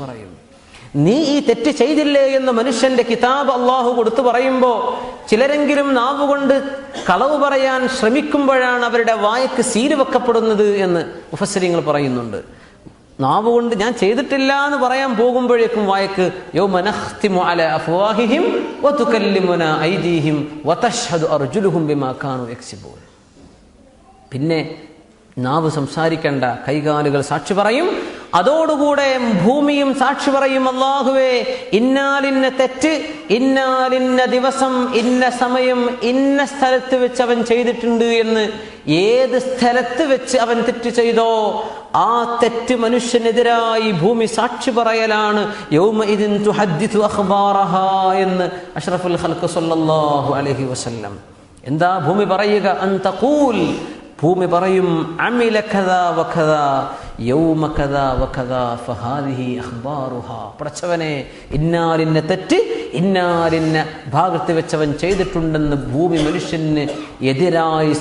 പറയും. നീ ഈ തെറ്റ് ചെയ്തില്ലേ എന്ന് മനുഷ്യന്റെ കിതാബ് അള്ളാഹു കൊടുത്തു പറയുമ്പോൾ ചിലരെങ്കിലും നാവുകൊണ്ട് കളവ് പറയാൻ ശ്രമിക്കുമ്പോഴാണ് അവരുടെ വായക്ക് സീല് വെക്കപ്പെടുന്നത് എന്ന് മുഫസ്സിരീങ്ങൾ പറയുന്നുണ്ട്. നാവുകൊണ്ട് ഞാൻ ചെയ്തിട്ടില്ല എന്ന് പറയാൻ പോകുമ്പോഴേക്കും വായക്ക് യൗമ നഖ്തിമു അലാ അഫ്വാഹിഹിം വതുകല്ലിമുനാ ഐദീഹിം വതശ്ഹദു അർജുലുഹും ബിമാ കാനൂ യക്സിബൂൻ. പിന്നെ നാവ് സംസാരിക്കേണ്ട, കൈകാലുകൾ സാക്ഷി പറയും. അതോടുകൂടെ ഭൂമിയും സാക്ഷി പറയും, അല്ലാഹുവേ ഇന്നാലിന്ന തെറ്റ് ഇന്നാലിന്ന ദിവസം ഇന്ന സമയം ഇന്ന സ്ഥലത്ത് വെച്ച് അവൻ ചെയ്തിട്ടുണ്ട് എന്ന്. ഏത് സ്ഥലത്ത് വെച്ച് അവൻ തെറ്റ് ചെയ്തോ ആ തെറ്റ് മനുഷ്യനെതിരായി ഭൂമി സാക്ഷി പറയലാണ്. യൗമഇദിൻ തുഹദ്ദിഥു അഖ്ബാറഹാ എന്ന് അഷ്റഫുൽ ഖൽഖ് സ്വല്ലല്ലാഹു അലൈഹി വസല്ലം. എന്താ ഭൂമി പറയുക? അൻ തഖൂൽ, ഭൂമി പറയും, അമില കദാ വകദാ യൗമ കദാ വകദാ ഫഹാദിഹി അഖ്ബാറുഹാ. പടച്ചവനെ ഇന്നാലിന്ന തെറ്റ് ഇന്നാലിന്ന ഭാഗത്ത് വെച്ചവൻ ചെയ്തിട്ടുണ്ടെന്ന് ഭൂമി മനുഷ്യന് എതിരായി